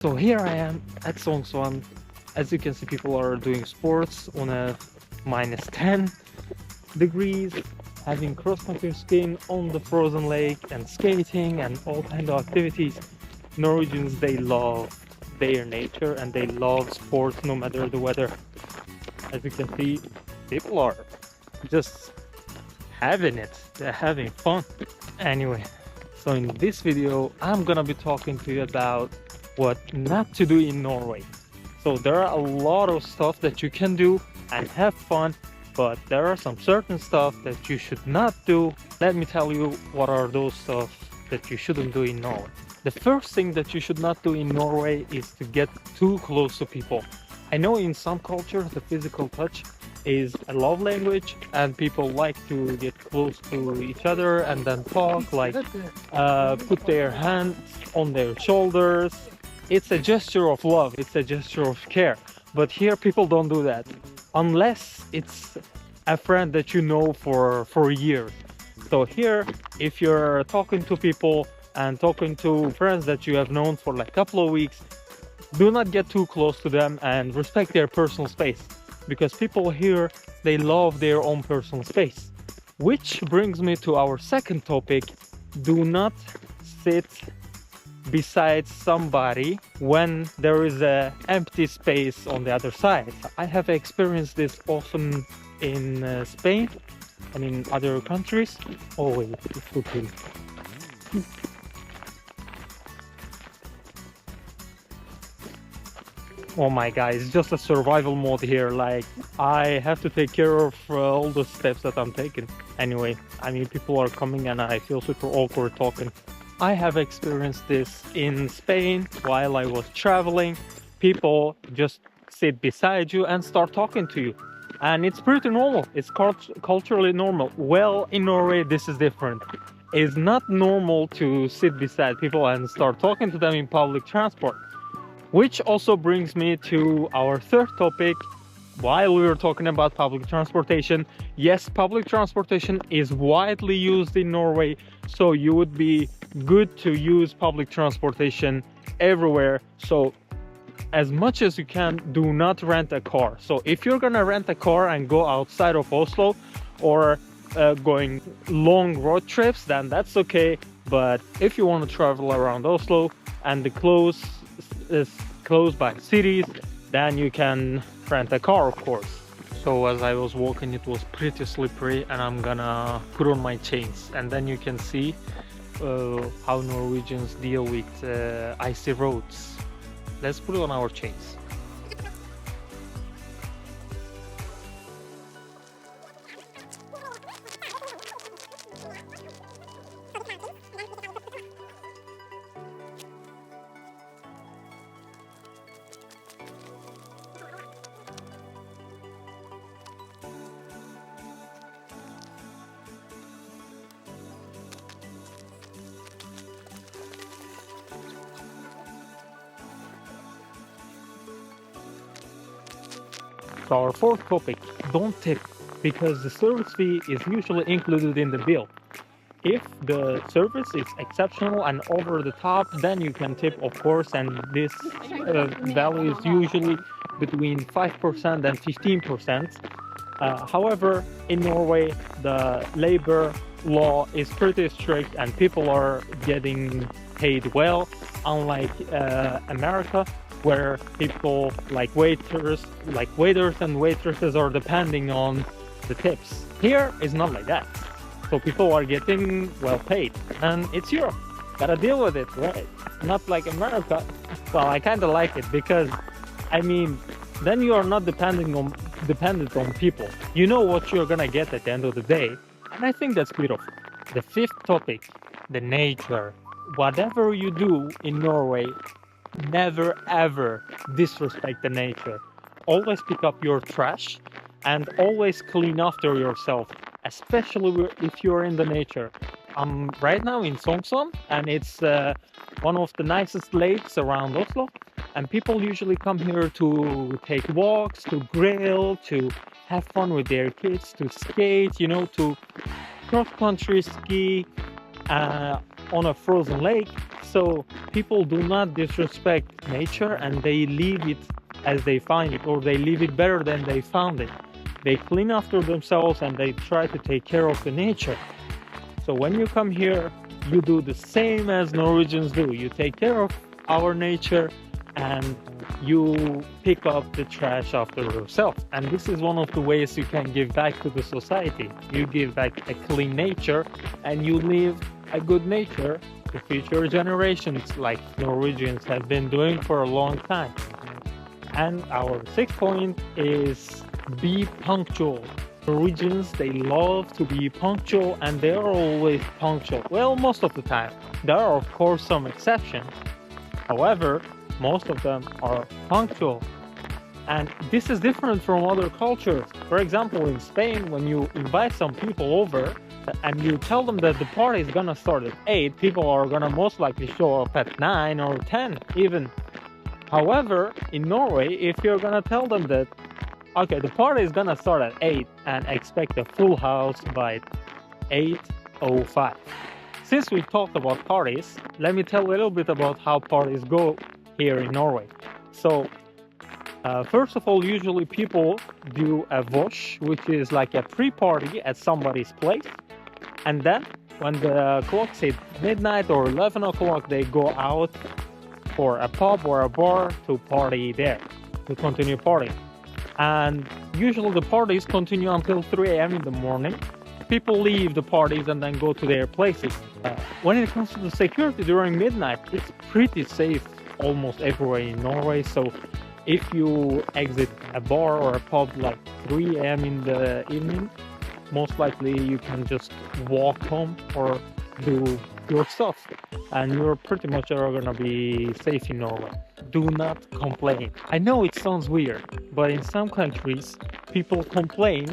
So here I am at Sognsvann. As you can see, people are doing sports on a minus 10 degrees, having cross-country skiing on the frozen lake and skating and all kind of activities. Norwegians, they love their nature and they love sports no matter the weather. As you can see, people are just having it, they're having fun. Anyway, so in this video I'm gonna be talking to you about what not to do in Norway. So there are a lot of stuff that you can do and have fun, but there are some certain stuff that you should not do. Let me tell you what are those stuff that you shouldn't do in Norway. The first thing that you should not do in Norway is to get too close to people. I know in some cultures the physical touch is a love language and people like to get close to each other and then talk, like put their hands on their shoulders. It's a gesture of love, it's a gesture of care. But here people don't do that unless it's a friend that you know for years. So here, if you're talking to people and talking to friends that you have known for like a couple of weeks, do not get too close to them and respect their personal space, because people here, they love their own personal space. Which brings me to our second topic: do not sit beside somebody when there is an empty space on the other side. I have experienced this often in Spain and in other countries. Oh wait, it's okay. Oh my god, it's just a survival mode here. Like, I have to take care of all the steps that I'm taking. Anyway, I mean, people are coming and I feel super awkward talking. I have experienced this in Spain while I was traveling. People just sit beside you and start talking to you. And it's pretty normal. It's culturally normal. Well, in Norway, this is different. It's not normal to sit beside people and start talking to them in public transport. Which also brings me to our third topic. While we were talking about public transportation, yes, public transportation is widely used in Norway, so you would be good to use public transportation everywhere. So as much as you can, do not rent a car. So if you're gonna rent a car and go outside of Oslo or going long road trips, then that's okay. But if you want to travel around Oslo and the close by cities, then you can rent a car, of course. So as I was walking, it was pretty slippery, and I'm gonna put on my chains, and then you can see how Norwegians deal with icy roads. Let's put on our chains. So our fourth topic: don't tip, because the service fee is usually included in the bill. If the service is exceptional and over the top, then you can tip, of course, and this value is usually between 5% and 15%. However, in Norway, the labor law is pretty strict and people are getting paid well, unlike America, where people like waiters and waitresses are depending on the tips. Here is not like that. So people are getting well paid, and it's Europe. Gotta deal with it, right? Not like America. Well, I kind of like it because, I mean, then you are not dependent on people. You know what you're gonna get at the end of the day, and I think that's beautiful. The fifth topic: the nature. Whatever you do in Norway, never ever disrespect the nature. Always pick up your trash and always clean after yourself, especially if you're in the nature. I'm right now in Sognsvann, and it's one of the nicest lakes around Oslo, and people usually come here to take walks, to grill, to have fun with their kids, to skate, you know, to cross-country ski on a frozen lake. So people do not disrespect nature, and they leave it as they find it, or they leave it better than they found it. They clean after themselves and they try to take care of the nature. So when you come here, you do the same as Norwegians do. You take care of our nature and you pick up the trash after yourself. And this is one of the ways you can give back to the society. You give back a clean nature and you leave a good nature to future generations, like Norwegians have been doing for a long time. And our sixth point is be punctual. Norwegians, they love to be punctual, and they are always punctual. Well, most of the time. There are of course some exceptions. However, most of them are punctual. And this is different from other cultures. For example, in Spain, when you invite some people over and you tell them that the party is gonna start at 8, people are gonna most likely show up at 9 or 10 even. However, in Norway, if you're gonna tell them that, okay, the party is gonna start at 8 and expect a full house by 8:05. Since we talked about parties, let me tell a little bit about how parties go here in Norway. So, first of all, usually people do a vosh, which is like a pre-party at somebody's place. And then, when the clocks hit midnight or 11 o'clock, they go out for a pub or a bar to party there, to continue partying. And usually the parties continue until 3 a.m. in the morning. People leave the parties and then go to their places. When it comes to the security during midnight, it's pretty safe almost everywhere in Norway. So if you exit a bar or a pub like 3 a.m. in the evening, most likely you can just walk home or do your stuff, and you're pretty much gonna be safe in Norway. Do not complain. I know it sounds weird, but in some countries people complain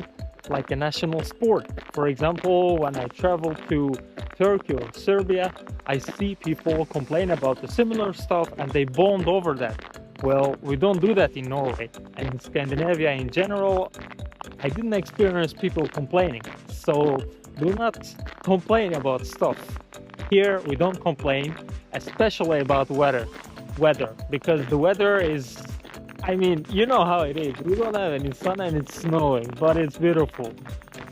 like a national sport. For example, when I travel to Turkey or Serbia, I see people complain about the similar stuff and they bond over that. Well, we don't do that in Norway, and in Scandinavia in general, I didn't experience people complaining. So do not complain about stuff. Here we don't complain, especially about weather, because the weather is, I mean, you know how it is. We don't have any sun and it's snowing, but it's beautiful.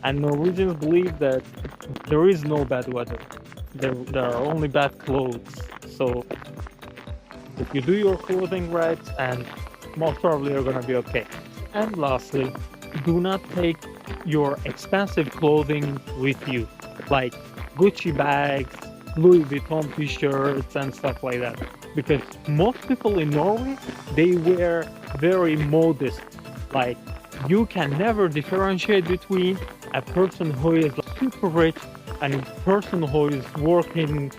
And Norwegians believe that there is no bad weather. There are only bad clothes. So if you do your clothing right, and most probably you're gonna be okay. And lastly, do not take your expensive clothing with you, like Gucci bags, Louis Vuitton t-shirts and stuff like that, because most people in Norway, they wear very modest. Like, you can never differentiate between a person who is super rich and a person who is working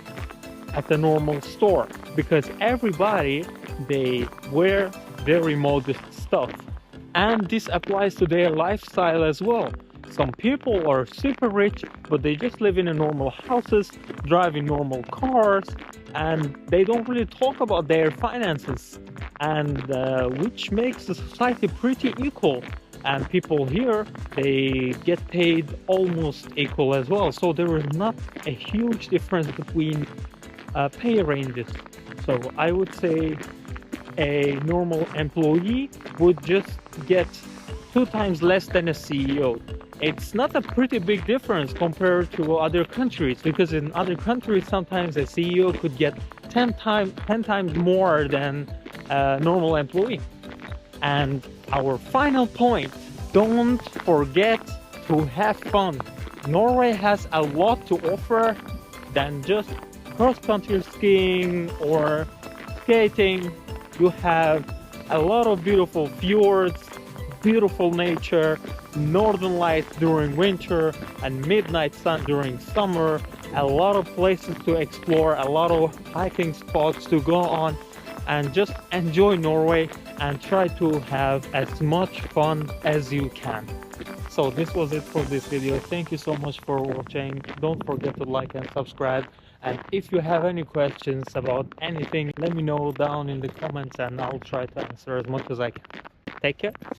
at a normal store, because everybody, they wear very modest stuff, and this applies to their lifestyle as well. Some people are super rich, but they just live in a normal houses, driving normal cars, and they don't really talk about their finances, and which makes the society pretty equal. And people here, they get paid almost equal as well. So there is not a huge difference between pay ranges. So I would say a normal employee would just get 2 times less than a CEO. It's not a pretty big difference compared to other countries, because in other countries sometimes a CEO could get 10 times more than a normal employee. And our final point, don't forget to have fun. Norway has a lot to offer than just cross-country skiing or skating. You have a lot of beautiful fjords, beautiful nature, northern lights during winter, and midnight sun during summer. A lot of places to explore, a lot of hiking spots to go on, and just enjoy Norway and try to have as much fun as you can. So this was it for this video. Thank you so much for watching. Don't forget to like and subscribe. And if you have any questions about anything, let me know down in the comments and I'll try to answer as much as I can. Take care.